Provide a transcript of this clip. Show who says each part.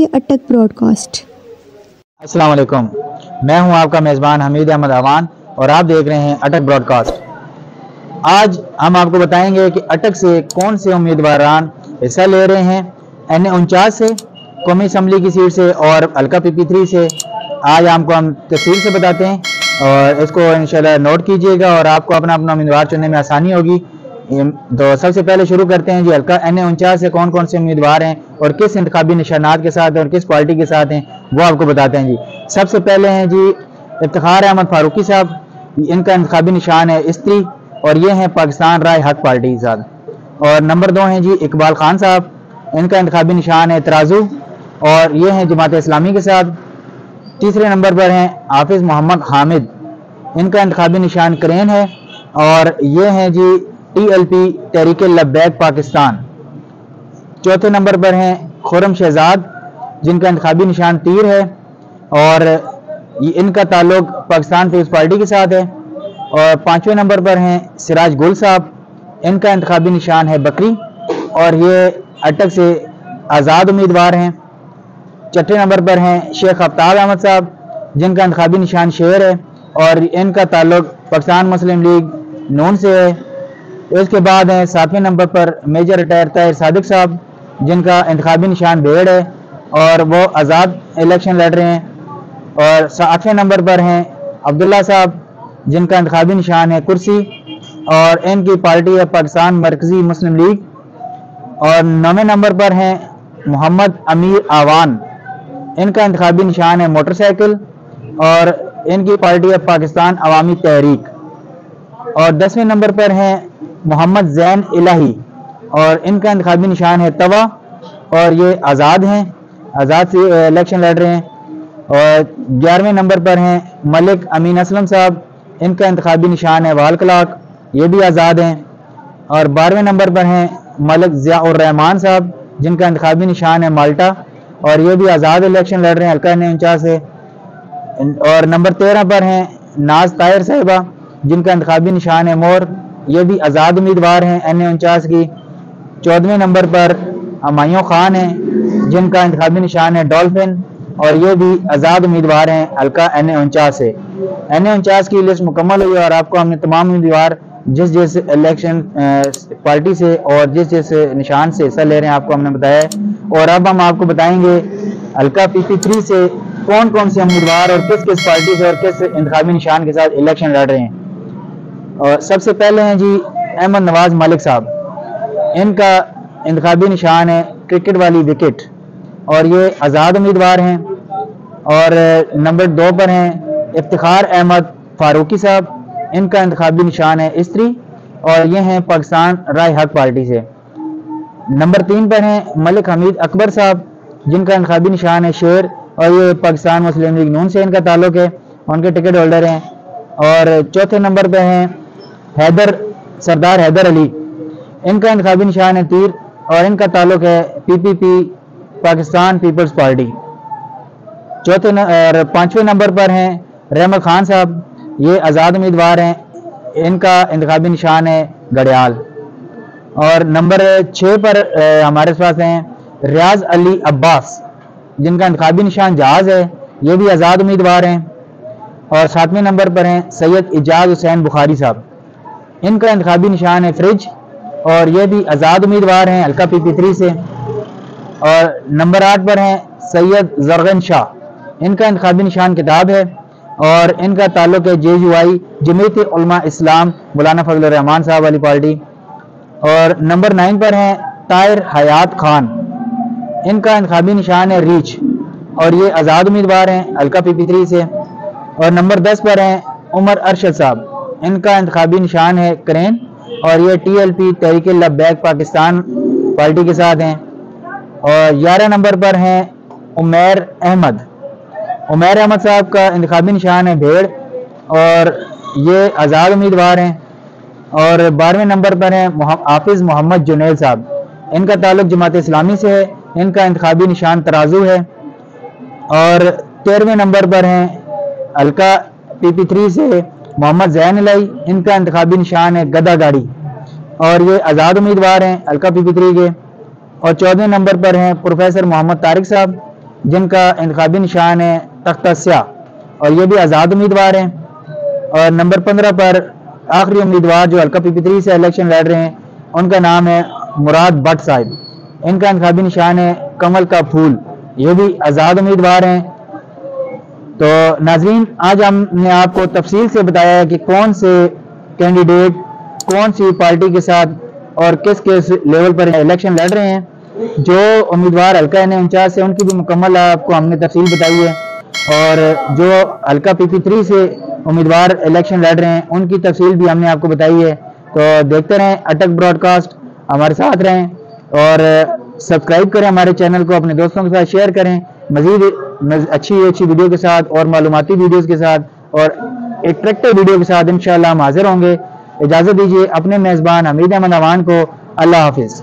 Speaker 1: अटक ब्रॉडकास्ट।
Speaker 2: अस्सलाम वालेकुम, मैं हूं आपका मेज़बान हमीद अहमद अवान और आप देख रहे हैं अटक ब्रॉडकास्ट। आज हम आपको बताएंगे कि अटक से कौन से उम्मीदवारान हिस्सा ले रहे हैं। NA49 से, कौमी असम्बली की सीट से और हल्का PP3 से। आज आपको हम तफसील से बताते हैं और इसको इंशाल्लाह नोट कीजिएगा और आपको अपना अपना उम्मीदवार चुनने में आसानी होगी। तो सबसे पहले शुरू करते हैं जी, हल्का NA49 से कौन कौन से उम्मीदवार हैं और किस इंतखाबी निशानात के साथ और किस पार्टी के साथ हैं वो आपको बताते हैं जी। सबसे पहले हैं जी इफ्तिखार अहमद फारूकी साहब, इनका इंतखाबी निशान है स्त्री और ये हैं पाकिस्तान राय हक पार्टी के साथ। और नंबर 2 हैं जी इकबाल खान साहब, इनका इंतखाबी निशान है तराजू और ये हैं जमात इस्लामी के साथ। तीसरे नंबर पर हैं हाफिज मोहम्मद हामिद, इनका इंतखाबी निशान करेन है और ये हैं जी TLP तहरीक लब्बैक पाकिस्तान। चौथे नंबर पर हैं खुर्रम शहजाद, जिनका इंतखाबी निशान तीर है और इनका ताल्लुक पाकिस्तान पीपल्स पार्टी के साथ है। और पांचवें नंबर पर हैं सिराज गुल साहब, इनका इंतखाबी निशान है बकरी और ये अटक से आज़ाद उम्मीदवार हैं। छठे नंबर पर हैं शेख आफ्ताब अहमद साहब, जिनका इंतखाबी निशान शेर है और इनका ताल्लुक पाकिस्तान मुस्लिम लीग नून से है। इसके बाद हैं 7वें नंबर पर मेजर रिटायर ताहिर सादिक साहब, जिनका इंतखाबी निशान भेड़ है और वो आज़ाद इलेक्शन लड़ रहे हैं। और 8वें नंबर पर हैं अब्दुल्ला साहब, जिनका इंतखाबी निशान है कुर्सी और इनकी पार्टी है पाकिस्तान मरकजी मुस्लिम लीग। और 9वें नंबर पर हैं मोहम्मद अमीर आवान, इनका इंतखाबी निशान है मोटरसाइकिल और इनकी पार्टी है पाकिस्तान अवामी तहरीक। और 10वें नंबर पर हैं मोहम्मद जैन इलाही और इनका इंतखाबी निशान है तवा और ये आज़ाद हैं, आज़ाद से इलेक्शन लड़ रहे हैं। और 11वें नंबर पर हैं मलिक अमीन असलम साहब, इनका इंतखाबी निशान है वाल क्लाक, ये भी आज़ाद हैं। और 12वें नंबर पर हैं मलिक ज़ियाउर रहमान साहब, जिनका इंतखाबी निशान है माल्टा और ये भी आज़ाद इलेक्शन लड़ रहे हैं हल्का NA49 से। और नंबर 13 पर हैं नाज ताहिर साहिबा, जिनका इंतखाबी निशान है मोर, ये भी आज़ाद उम्मीदवार हैं NA49 की। 14वें नंबर पर हमायूं खान हैं, जिनका इंतखाबी निशान है डॉल्फिन और ये भी आज़ाद उम्मीदवार हैं हल्का NA49 से। NA49 की लिस्ट मुकम्मल हुई और आपको हमने तमाम उम्मीदवार जिस जिस इलेक्शन पार्टी से और जिस जिस निशान से हिस्सा ले रहे हैं आपको हमने बताया है। और अब हम आपको बताएंगे हल्का PP3 से कौन कौन से उम्मीदवार और किस किस पार्टी से और किस इंतखाबी निशान के साथ इलेक्शन लड़ रहे हैं। और सबसे पहले हैं जी अहमद नवाज मलिक साहब, इनका इंतखाबी निशान है क्रिकेट वाली विकेट और ये आज़ाद उम्मीदवार हैं। और नंबर 2 पर हैं इफ्तिखार अहमद फारूकी साहब, इनका इंतखाबी निशान है स्त्री और ये हैं पाकिस्तान राय हक पार्टी से। नंबर 3 पर हैं मलिक हमीद अकबर साहब, जिनका इंतखाबी निशान है शेर और ये पाकिस्तान मुस्लिम लीग नून से इनका ताल्लुक है, उनके टिकट होल्डर हैं। और चौथे नंबर पर हैं सरदार हैदर अली, इनका इंतखाबी निशान है तीर और इनका ताल्लुक है PPP पाकिस्तान पीपल्स पार्टी। और 5वें नंबर पर हैं रहमत खान साहब, ये आज़ाद उम्मीदवार हैं, इनका इंतखाबी निशान है घड़ियाल। और नंबर 6 पर हमारे पास हैं रियाज अली अब्बास, जिनका इंतखाबी निशान जहाज है, ये भी आज़ाद उम्मीदवार हैं। और 7वें नंबर पर हैं सैयद इजाज हुसैन बुखारी साहब, इनका इंतखाबी निशान है फ्रिज और ये भी आज़ाद उम्मीदवार हैं हल्का PP3 से। और नंबर 8 पर हैं सैयद जरगन शाह, इनका इंतखाबी निशान किताब है और इनका ताल्लुक है JUI जमीयत उलमा इस्लाम मौलाना फजल रहमान साहब वाली पार्टी। और नंबर 9 पर हैं ताहिर हयात खान, इनका इंतखाबी निशान है रीच और ये आज़ाद उम्मीदवार हैं हल्का PP3 से। और नंबर 10 पर हैं उमर अरशद साहब, इनका इंतखाबी निशान है करेन और ये TLP तहरीक लब्बैक पाकिस्तान पार्टी के साथ हैं। और 11 नंबर पर हैं उमैर अहमद साहब का इंतखाबी निशान है भेड़ और ये आज़ाद उम्मीदवार हैं। और 12वें नंबर पर हैं हाफिज मोहम्मद जुनैद साहब, इनका ताल्लुक जमात इस्लामी से है, इनका इंतखाबी निशान तराजू है। और 13वें नंबर पर हैं हल्का PP3 से मोहम्मद जैन इलाई, इनका इंतखाबी निशान है गदा गाड़ी और ये आज़ाद उम्मीदवार हैं हल्का PP3 के। और 14वें नंबर पर हैं प्रोफेसर मोहम्मद तारिक साहब, जिनका इंतखाबी निशान है तख्ता स्याह और ये भी आज़ाद उम्मीदवार हैं। और नंबर 15 पर आखिरी उम्मीदवार जो हल्का PP3 से इलेक्शन लड़ रहे हैं, उनका नाम है मुराद भट्ट साहिब। इनका इंतखाबी निशान है कमल का फूल, ये भी आज़ाद उम्मीदवार हैं। तो नाजरीन, आज हमने आपको तफसील से बताया है कि कौन से कैंडिडेट कौन सी पार्टी के साथ और किस किस लेवल पर इलेक्शन लड़ रहे हैं। जो उम्मीदवार हल्का N49 से, उनकी भी मुकम्मल आपको हमने तफसील बताई है, और जो हल्का PP3 से उम्मीदवार इलेक्शन लड़ रहे हैं उनकी तफसील भी हमने आपको बताई है। तो देखते रहें अटक ब्रॉडकास्ट, हमारे साथ रहें और सब्सक्राइब करें हमारे चैनल को, अपने दोस्तों के साथ शेयर करें मजीद अच्छी वीडियो के साथ और मालूमाती वीडियोस के साथ और अट्रैक्टिव वीडियो के साथ इंशाअल्लाह हम हाजिर होंगे। इजाज़त दीजिए अपने मेज़बान हमीद अहमद अवान को। अल्लाह हाफिज़।